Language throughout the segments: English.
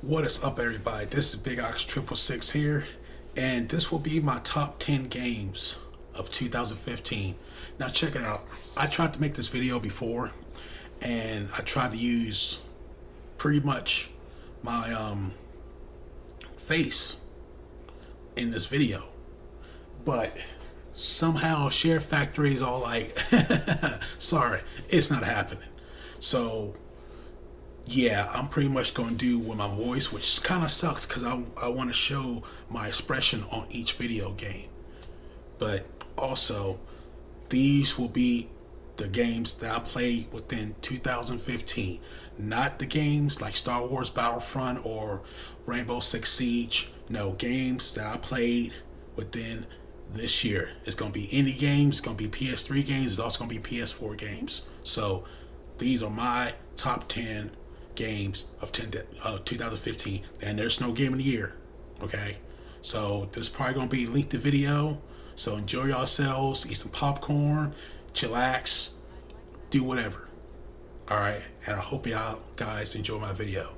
What is up, everybody? This is Big Ox 666 here, and this will be my top 10 games of 2015. Now, check it out. I tried to make this video before, and I tried to use pretty much my face in this video, but somehow Share Factory is all like, sorry, it's not happening. So yeah, I'm pretty much going to do with my voice, which kind of sucks because I want to show my expression on each video game. But also, these will be the games that I played within 2015, not the games like Star Wars Battlefront or Rainbow Six Siege. No, games that I played within this year. It's going to be indie games, it's going to be PS3 games, it's also going to be PS4 games. So these are my top 10 games of 2015, and there's no game of the year. Okay, so this is probably gonna be a lengthy video, so enjoy yourselves, eat some popcorn, chillax, do whatever. All right, and I hope y'all guys enjoy my video.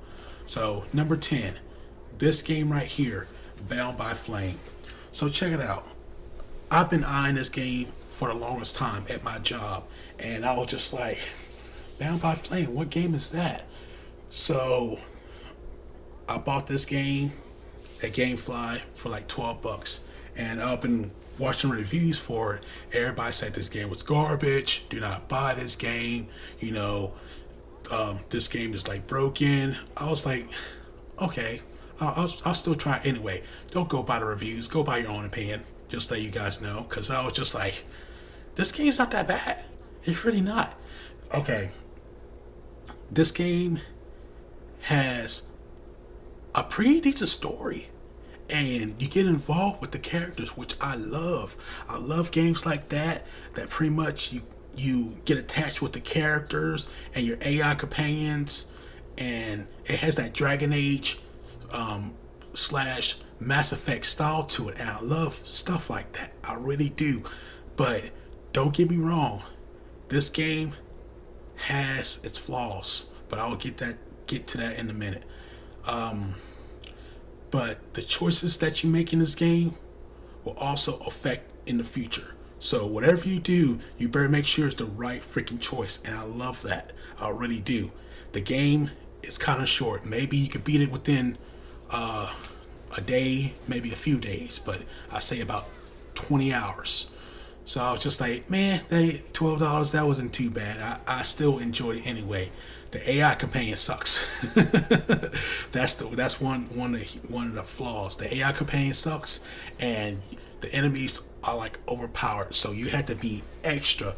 So number 10, this game right here, Bound by Flame. So check it out. I've been eyeing this game for the longest time at my job, and I was just like, Bound by Flame, what game is that? So I bought this game at GameFly for like $12, and I've been watching reviews for it. Everybody said this game was garbage. Do not buy this game. This game is like broken. I was like, okay, I'll still try it anyway. Don't go by the reviews. Go by your own opinion. Just let you guys know, because I was just like, this game's not that bad. It's really not. Okay, this game has a pretty decent story, and you get involved with the characters, which I love. I love games like that pretty much you get attached with the characters and your AI companions, and it has that Dragon Age slash Mass Effect style to it, and I love stuff like that. I really do. But don't get me wrong, this game has its flaws, but I will get to that in a minute. But the choices that you make in this game will also affect in the future. So whatever you do, you better make sure it's the right freaking choice, and I love that. I really do. The game is kind of short. Maybe you could beat it within a day, maybe a few days, but I say about 20 hours. So I was just like, man, $12, that wasn't too bad. I still enjoyed it anyway. The AI companion sucks. That's one of the flaws. The AI companion sucks, and the enemies are like overpowered. So you have to be extra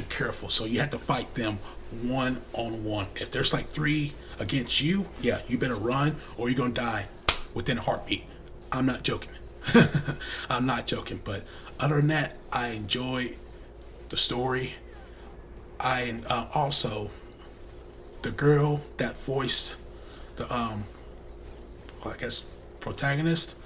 careful. So you have to fight them one on one. If there's like 3 against you, yeah, you better run or you're gonna die within a heartbeat. I'm not joking. I'm not joking. But other than that, I enjoy the story. I also, the girl that voiced the I guess protagonist,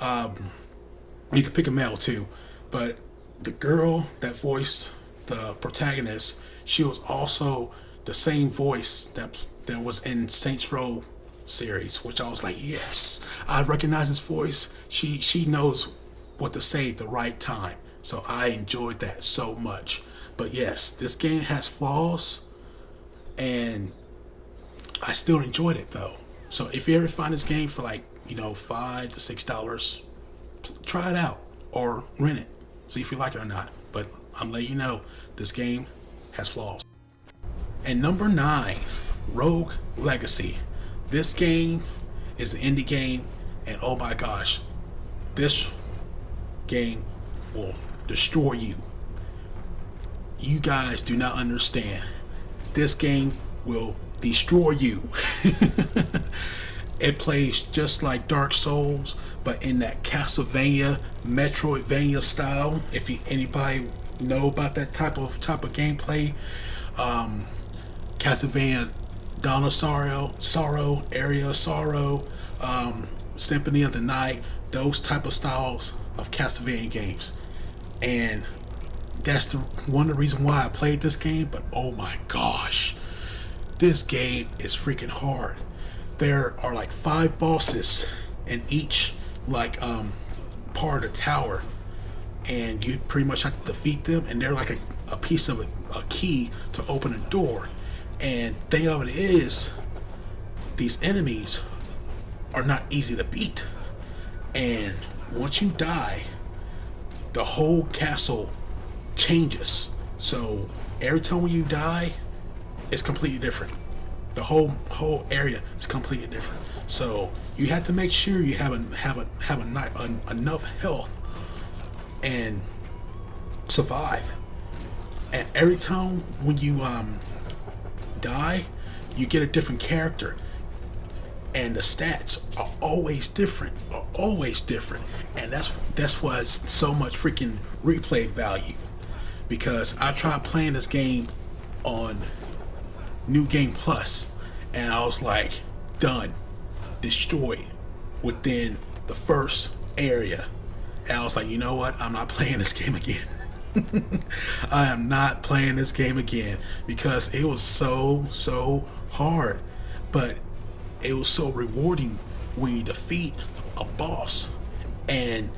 you could pick a male too, but the girl that voiced the protagonist, she was also the same voice that was in Saints Row series, which I was like, yes, I recognize his voice. She knows what to say at the right time, so I enjoyed that so much. But yes, this game has flaws, and I still enjoyed it though. So if you ever find this game for like $5 to $6, try it out or rent it, see if you like it or not. But I'm letting you know, this game has flaws. And number 9, Rogue Legacy. This game is an indie game, and oh my gosh, this game will destroy you. You guys do not understand. This game will destroy you. It plays just like Dark Souls, but in that Castlevania, Metroidvania style. If anybody know about that type of gameplay, Castlevania, Dawn of Sorrow, Area of Sorrow, Symphony of the Night, those type of styles of Castlevania games. And that's one of the reasons why I played this game. But oh my gosh, this game is freaking hard. there are like 5 bosses in each like part of the tower, and you pretty much have to defeat them, and they're like a piece of a key to open a door. And thing of it is, these enemies are not easy to beat, and once you die, the whole castle changes. So every time when you die, it's completely different. The whole area is completely different. So you have to make sure you have enough health and survive. And every time when you die, you get a different character, and the stats are always different. And that's why it's so much freaking replay value. Because I tried playing this game on New Game Plus, and I was like, done, destroyed within the first area. And I was like, you know what? I'm not playing this game again. I am not playing this game again, because it was so hard, but it was so rewarding when you defeat a boss. And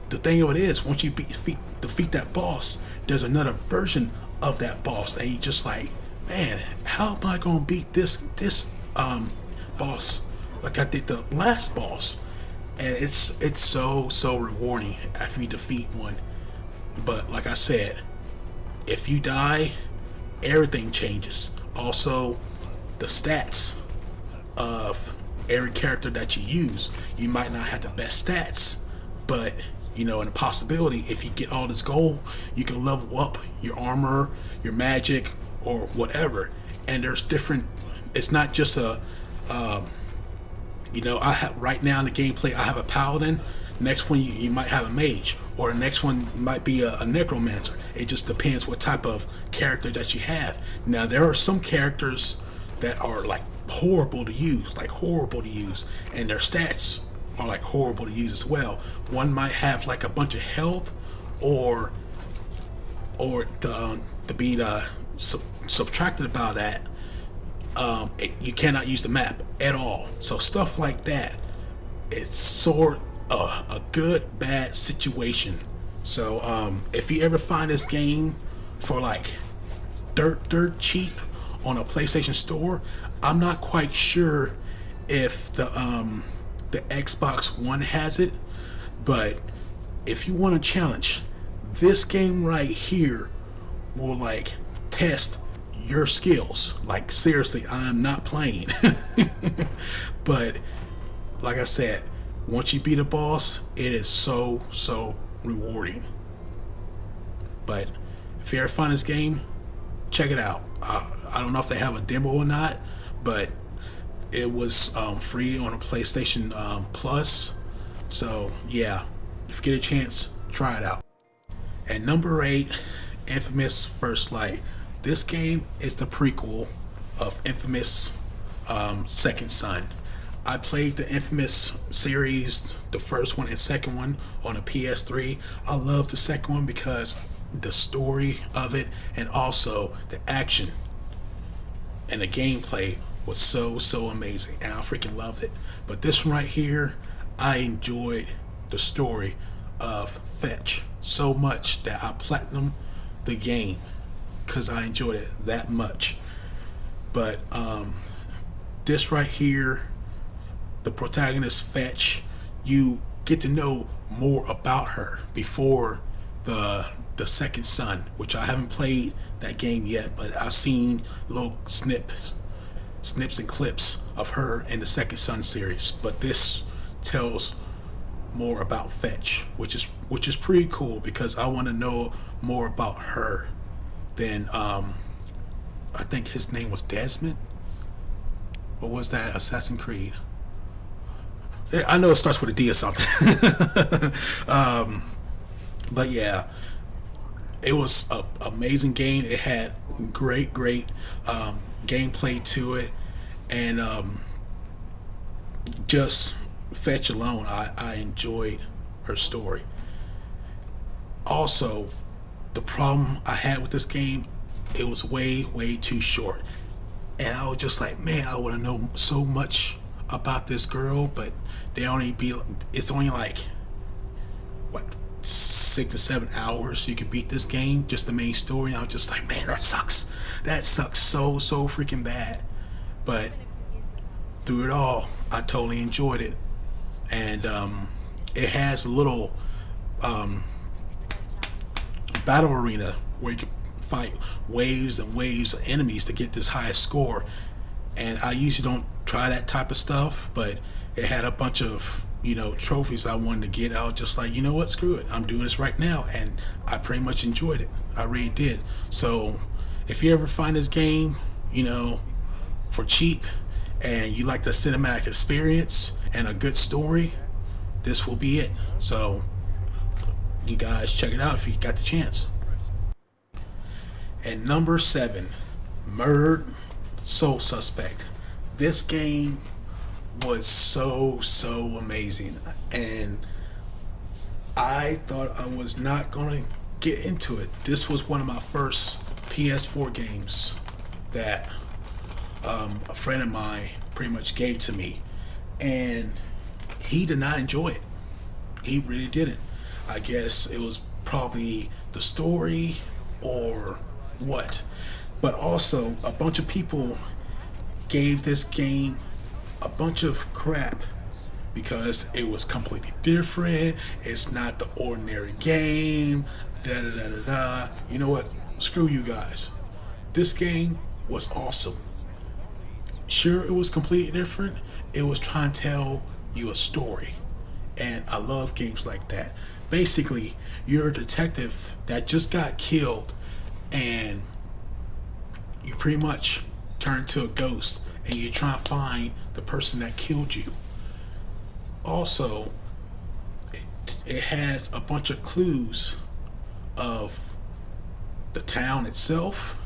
the thing of it is, once you defeat that boss, there's another version of that boss, and you just like, man, how am I gonna beat this boss like I did the last boss? And it's so rewarding after you defeat one. But like I said, if you die, everything changes. Also, the stats of every character that you use, you might not have the best stats, but in a possibility, if you get all this gold, you can level up your armor, your magic, or whatever. And there's different, it's not just I have right now in the gameplay, I have a paladin. Next one you might have a mage, or the next one might be a necromancer. It just depends what type of character that you have. Now there are some characters that are like horrible to use, and their stats are like horrible to use as well. One might have like a bunch of health, or to be subtracted about that, you cannot use the map at all. So stuff like that, it's sort of a good bad situation. So if you ever find this game for like dirt cheap on a PlayStation Store, I'm not quite sure if the Xbox One has it, but if you want a challenge, this game right here will like test your skills. Like seriously, I'm not playing. But like I said, once you beat a boss, it is so rewarding. But if you ever find this game, check it out. I don't know if they have a demo or not, but it was free on a PlayStation Plus. So yeah, if you get a chance, try it out. At number 8, Infamous First Light. This game is the prequel of Infamous Second Son. I played the Infamous series, the first one and second one, on a PS3. I love the second one because the story of it, and also the action and the gameplay was so amazing, and I freaking loved it. But this one right here, I enjoyed the story of Fetch so much that I platinum the game because I enjoyed it that much. But this right here, the protagonist Fetch, you get to know more about her before the Second Son, which I haven't played that game yet, but I've seen little snips and clips of her in the Second Son series. But this tells more about Fetch, which is pretty cool, because I want to know more about her than I think his name was Desmond. What was that? Assassin's Creed. I know it starts with a D or something. But yeah, it was an amazing game. It had great gameplay to it, and just Fetch alone, I enjoyed her story. Also, the problem I had with this game, it was way too short. And I was just like, man, I want to know so much about this girl, but it's only like what 6 to 7 hours you could beat this game, just the main story. And I was just like, man, that sucks so freaking bad. But through it all, I totally enjoyed it. And it has a little battle arena where you can fight waves and waves of enemies to get this highest score. And I usually don't try that type of stuff, but it had a bunch of trophies I wanted to get. I was just like, you know what, screw it, I'm doing this right now. And I pretty much enjoyed it. I really did. So if you ever find this game for cheap and you like the cinematic experience and a good story, this will be it. So you guys check it out if you got the chance. And number 7, Murdered Soul Suspect. This game was so amazing, and I thought I was not going to get into it. This was one of my first PS4 games that a friend of mine pretty much gave to me, and he did not enjoy it. He really didn't. I guess it was probably the story or what, but also a bunch of people gave this game a bunch of crap because it was completely different. It's not the ordinary game. Da da da da da. You know what? Screw you guys. This game was awesome. Sure, it was completely different. It was trying to tell you a story, and I love games like that. Basically, you're a detective that just got killed, and you pretty much turn to a ghost, and you try to find the person that killed you. Also, it has a bunch of clues of the town itself,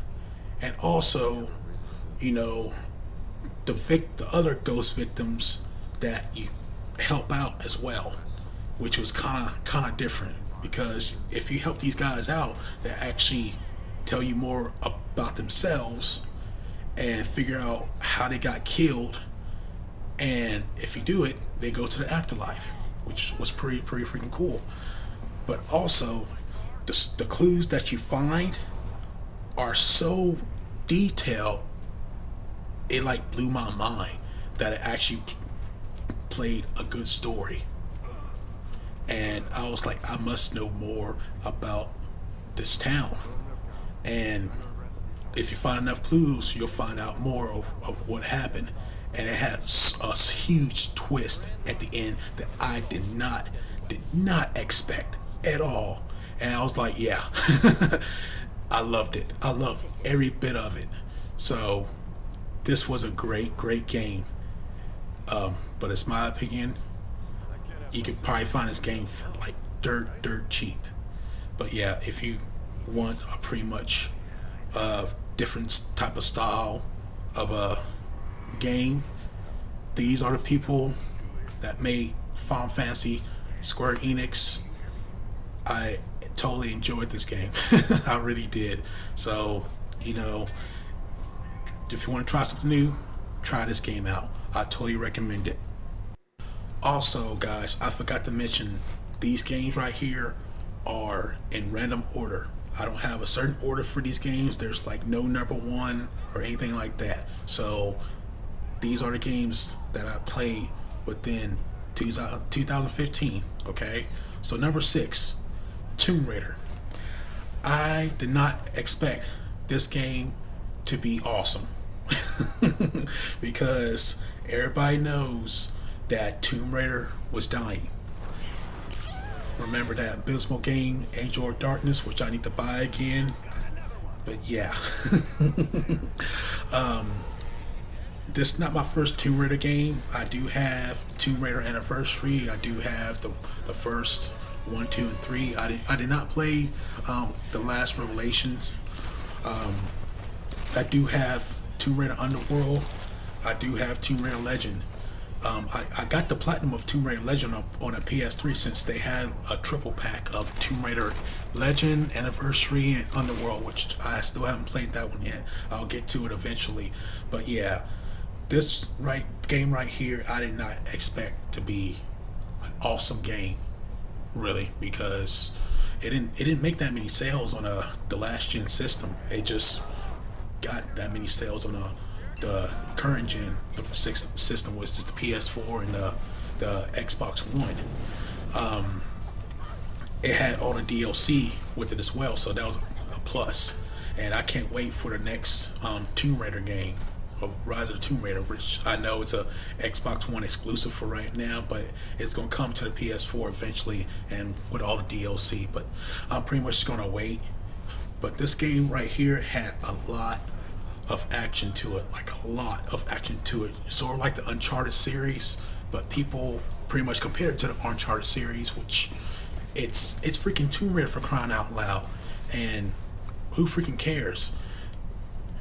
and also, the other ghost victims that you help out as well, which was kind of different, because if you help these guys out, they actually tell you more about themselves and figure out how they got killed, and if you do it, they go to the afterlife, which was pretty freaking cool. But also, the clues that you find are so detailed, it like blew my mind that it actually played a good story. And I was like, I must know more about this town. And if you find enough clues, you'll find out more of what happened. And it had a huge twist at the end that I did not expect at all. And I was like, yeah, I loved it. I loved every bit of it. So this was a great game. But it's my opinion, you could probably find this game for like dirt cheap. But yeah, if you want a pretty much different type of style of a game, these are the people that made Final Fantasy, Square Enix. I totally enjoyed this game. I really did. So, if you want to try something new, try this game out. I totally recommend it. Also, guys, I forgot to mention, these games right here are in random order. I don't have a certain order for these games. There's like no number one or anything like that. So these are the games that I played within 2015. Okay, so number 6, Tomb Raider. I did not expect this game to be awesome because everybody knows that Tomb Raider was dying. Remember that abysmal game, Angel of Darkness, which I need to buy again. But yeah. This is not my first Tomb Raider game. I do have Tomb Raider Anniversary. I do have the first 1, 2, and 3. I did not play the last Revelations. I do have Tomb Raider Underworld. I do have Tomb Raider Legend. I got the platinum of Tomb Raider Legend on a PS3 since they had a triple pack of Tomb Raider Legend, Anniversary, and Underworld, which I still haven't played that one yet. I'll get to it eventually. But yeah, this game right here, I did not expect to be an awesome game, really, because it didn't make that many sales on the last gen system. It just got that many sales on the current gen system, which is the PS4 and the Xbox One. It had all the DLC with it as well, so that was a plus. And I can't wait for the next Tomb Raider game, or Rise of the Tomb Raider, which I know it's a Xbox One exclusive for right now, but it's gonna come to the PS4 eventually, and with all the DLC. But I'm pretty much gonna wait. But this game right here had a lot of action to it, like a lot of action to it. Sort of like the Uncharted series, but people pretty much compare it to the Uncharted series, which it's freaking Tomb Raider, for crying out loud. And who freaking cares?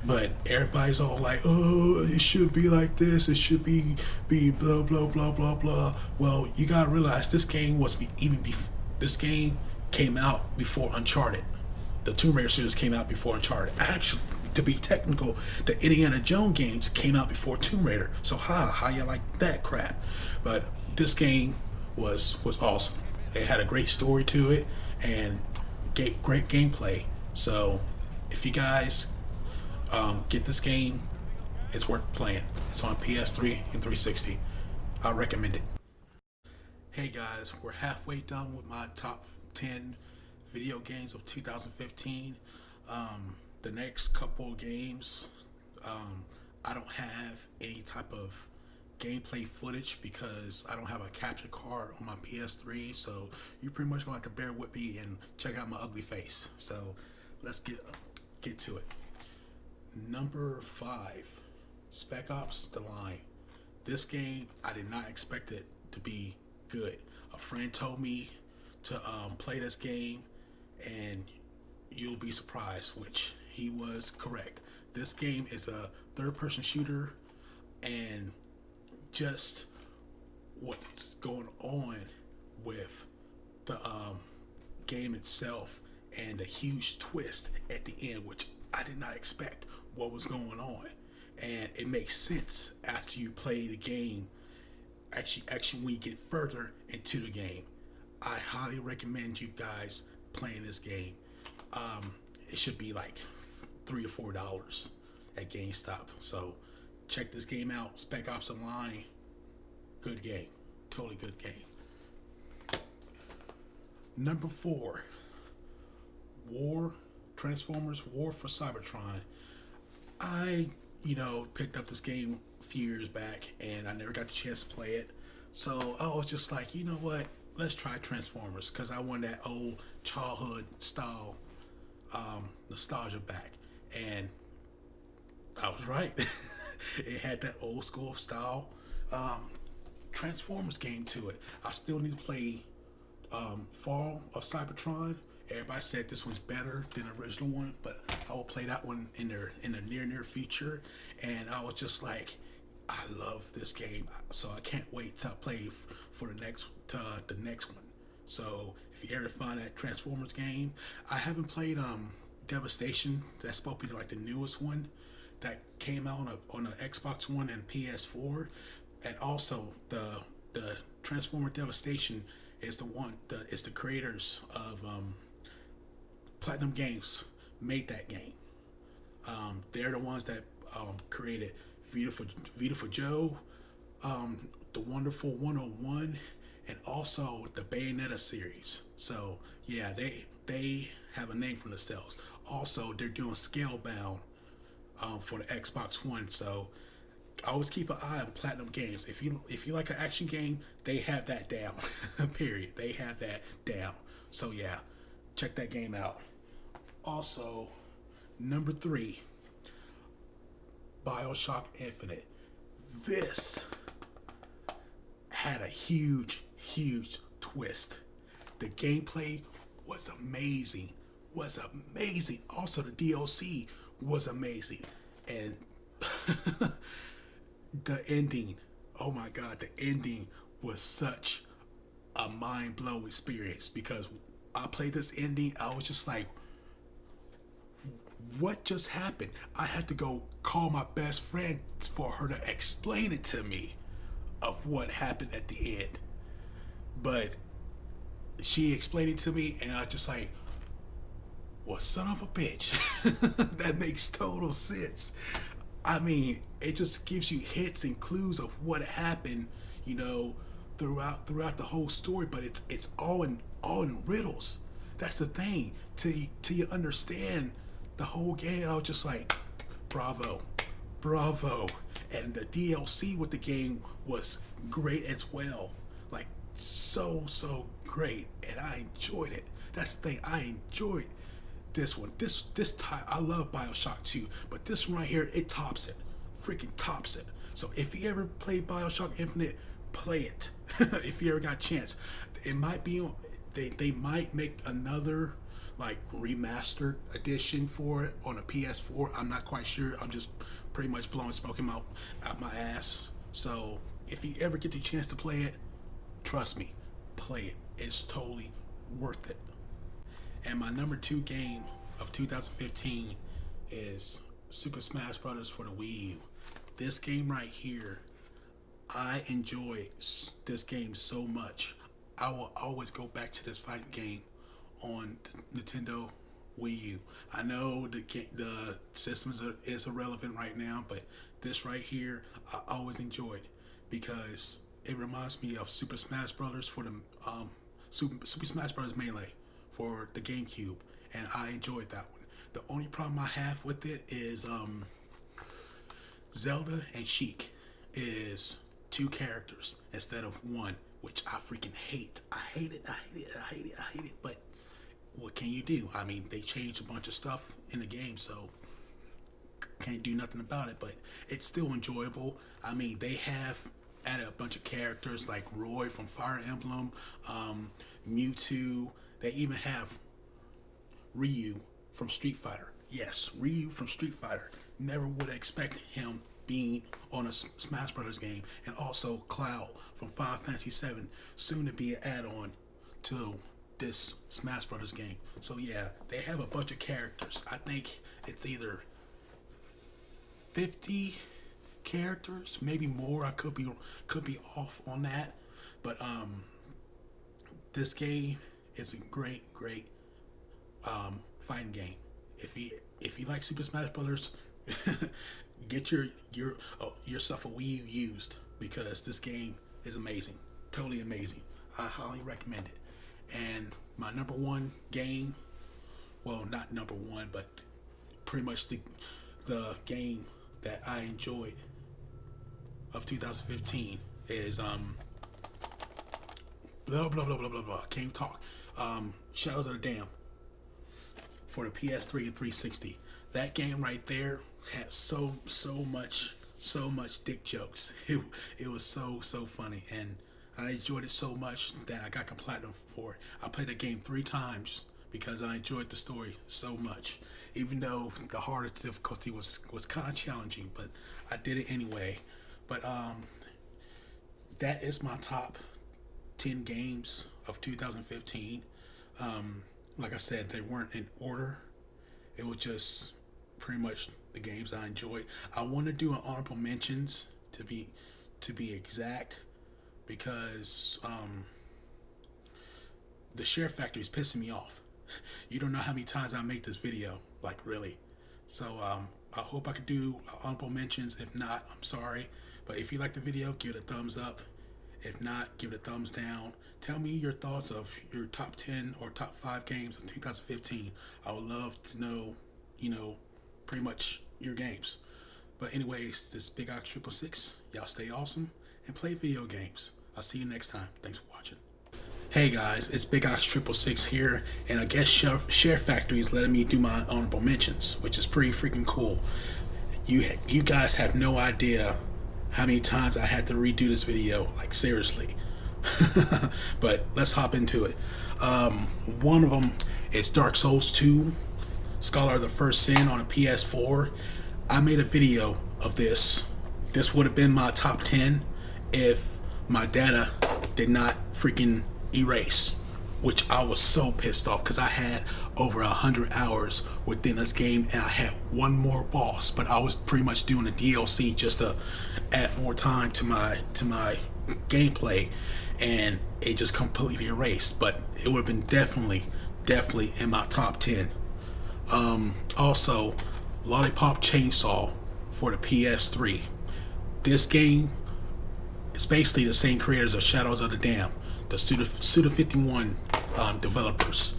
But everybody's all like, oh, it should be like this, it should be blah blah blah blah blah. Well, you gotta realize this game this game came out before Uncharted. The Tomb Raider series came out before Uncharted. Actually, to be technical, the Indiana Jones games came out before Tomb Raider. So how you like that crap? But this game was awesome. It had a great story to it and great gameplay. So if you guys get this game, it's worth playing. It's on PS3 and 360. I recommend it. Hey guys, we're halfway done with my top 10 video games of 2015. The next couple of games, I don't have any type of gameplay footage because I don't have a capture card on my PS3, so you're pretty much gonna have to bear with me and check out my ugly face. So let's get to it. Number 5, Spec Ops: The Line. This game, I did not expect it to be good. A friend told me to play this game, and you'll be surprised, which he was correct. This game is a third-person shooter, and just what's going on with the game itself and the huge twist at the end, which I did not expect what was going on. And it makes sense after you play the game, actually when you get further into the game. I highly recommend you guys playing this game. It should be like $3 or $4 at GameStop. So check this game out. Spec Ops: The Line. Good game. Totally good game. Number 4, Transformers War for Cybertron. I, picked up this game a few years back and I never got the chance to play it. So I was just like, you know what? Let's try Transformers, because I want that old childhood style nostalgia back. And I was right. It had that old school style Transformers game to it. I still need to play Fall of Cybertron. Everybody said this one's better than the original one, but I will play that one in the near future. And I was just like, I love this game, so I can't wait to play for the next one. So if you ever find that Transformers game, I haven't played Devastation. That's supposed to be like the newest one that came out on a Xbox One and PS4, and also the Transformer Devastation is the creators of Platinum Games made that game. They're the ones that created Vita for Joe, the Wonderful 101, and also the Bayonetta series. So yeah, they have a name for themselves. Also, they're doing Scalebound for the Xbox One. So always keep an eye on Platinum Games. If you like an action game, they have that down. Period. They have that down. So yeah, check that game out. Also, number 3, BioShock Infinite. This had a huge twist. The gameplay was amazing. Also, the DLC was amazing. And the ending oh my god, the ending was such a mind-blowing experience because I played this ending. I was just like, what just happened? I had to go call my best friend for her to explain it to me of what happened at the end. But she explained it to me, and I was just like, well, son of a bitch. That makes total sense. I mean, it just gives you hints and clues of what happened, you know, throughout the whole story. But it's all in riddles. That's the thing. Till you understand the whole game, I was just like, bravo, bravo. And the DLC with the game was great as well. Like, so great, and I enjoyed it. That's the thing. I enjoyed this one. This time, I love BioShock 2, but this one right here, it tops it. Freaking tops it. So if you ever played BioShock Infinite, play it. If you ever got a chance. It might be on, they might make another like remastered edition for it on a PS4. I'm not quite sure. I'm just pretty much blowing smoke out my ass. So if you ever get the chance to play it, trust me, play it. It's totally worth it. And my number 2 game of 2015 is Super Smash Bros. For the Wii U. This game right here, I enjoy this game so much. I will always go back to this fighting game on the Nintendo Wii U. I know the systems is irrelevant right now, but this right here, I always enjoyed because it reminds me of Super Smash Bros. For the Super Smash Bros. Melee for the GameCube, and I enjoyed that one. The only problem I have with it is Zelda and Sheik is 2 characters instead of 1, which I freaking hate. I hate it, but what can you do? I mean, they changed a bunch of stuff in the game, so can't do nothing about it, but it's still enjoyable. I mean, they have added a bunch of characters like Roy from Fire Emblem, Mewtwo. They even have Ryu from Street Fighter. Yes, Ryu from Street Fighter. Never would expect him being on a Smash Brothers game. And also Cloud from Final Fantasy VII, soon to be an add-on to this Smash Brothers game. So yeah, they have a bunch of characters. I think it's either 50 characters, maybe more. I could be off on that, but this game is a great fighting game. If you like Super Smash Brothers, get yourself a Wii U used, because this game is amazing, totally amazing. I highly recommend it. And my number 1 game, well, not number 1, but pretty much the game that I enjoyed of 2015 is blah blah blah blah blah blah. Can't talk. Shadows of the Dam for the PS3 and 360. That game right there had so much dick jokes. It was so funny, and I enjoyed it so much that I got platinum for it. I played the game 3 times because I enjoyed the story so much, even though the hardest difficulty was kind of challenging, but I did it anyway. But that is my top 10 games of 2015. Like I said, they weren't in order. It was just pretty much the games I enjoyed. I want to do an honorable mentions to be exact, because the share factor is pissing me off. You don't know how many times I make this video, like really. So I hope I could do honorable mentions. If not, I'm sorry. But if you like the video, give it a thumbs up. If not, give it a thumbs down. Tell me your thoughts of your top 10 or top 5 games of 2015. I would love to know, pretty much your games. But anyways, this is Big Ox 666. Y'all stay awesome and play video games. I'll see you next time. Thanks for watching. Hey guys, it's Big Ox 666 here, and I guess Share Factory is letting me do my honorable mentions, which is pretty freaking cool. You guys have no idea how many times I had to redo this video, like seriously. But let's hop into it. One of them is Dark Souls 2, Scholar of the First Sin on a PS4. I made a video of this. This would have been my top 10 if my data did not freaking erase, which I was so pissed off because I had over 100 hours within this game and I had one more boss, but I was pretty much doing a DLC just to add more time to my gameplay, and it just completely erased. But it would have been definitely in my top 10. Also, Lollipop Chainsaw for the PS3. This game is basically the same creators of Shadows of the Dam, the Suda51 developers.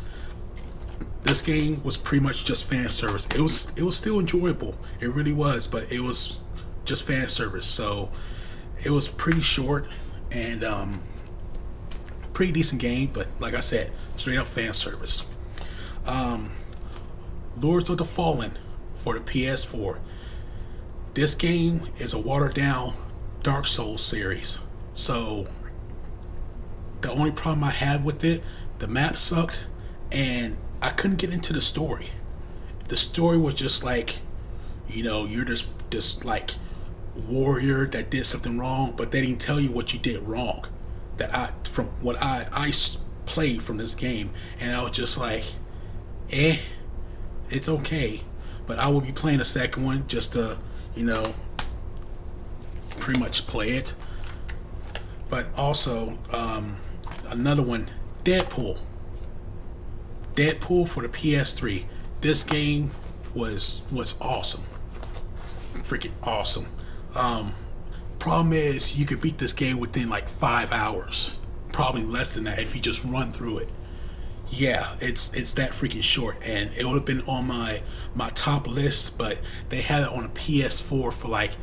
This game was pretty much just fan service. It was still enjoyable. It really was, but it was just fan service. So it was pretty short and pretty decent game, but like I said, straight up fan service. Lords of the Fallen for the PS4. This game is a watered down Dark Souls series. So the only problem I had with it, the map sucked and I couldn't get into the story. The story was just like, you're this like warrior that did something wrong, but they didn't tell you what you did wrong. From what I played from this game, and I was just like, it's okay. But I will be playing a second one just to, pretty much play it. But also, another one, Deadpool for the PS3. This game was awesome, freaking awesome. Problem is, you could beat this game within like 5 hours, probably less than that if you just run through it. Yeah, it's that freaking short, and it would have been on my top list, but they had it on a PS4 for like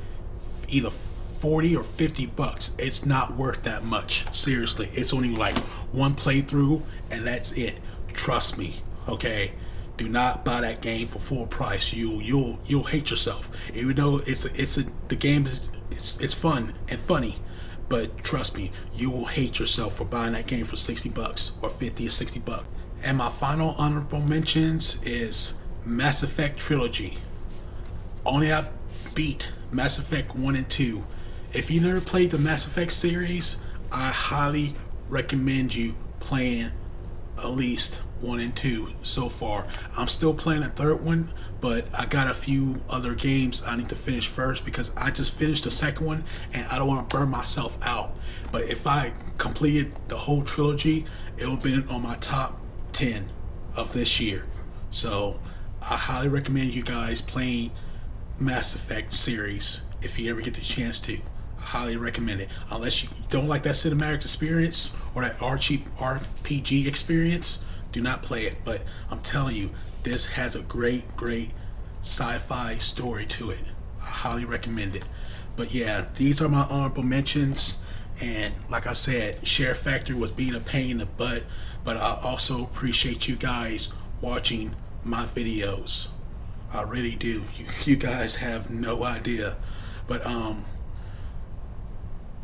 either 40 or 50 bucks. It's not worth that much. Seriously, it's only like one playthrough and that's it. Trust me, okay? Do not buy that game for full price. You'll hate yourself. Even though the game is fun and funny, but trust me, you will hate yourself for buying that game for 60 bucks or 50 or 60 bucks. And my final honorable mentions is Mass Effect Trilogy. Only I beat Mass Effect 1 and 2. If you never played the Mass Effect series, I highly recommend you playing at least 1 and 2 so far. I'm still playing a third one, but I got a few other games I need to finish first because I just finished the second one and I don't want to burn myself out. But if I completed the whole trilogy, it would have been on my top 10 of this year. So I highly recommend you guys playing Mass Effect series if you ever get the chance to. I highly recommend it. Unless you don't like that cinematic experience or that RPG experience, do not play it. But I'm telling you, this has a great sci-fi story to it. I highly recommend it. But yeah, these are my honorable mentions. And like I said, Share Factory was being a pain in the butt, but I also appreciate you guys watching my videos. I really do. You guys have no idea. But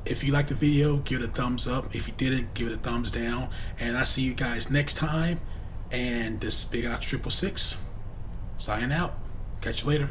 if you liked the video, give it a thumbs up. If you didn't, give it a thumbs down. And I see you guys next time. And this is Big Ox 666 signing out. Catch you later.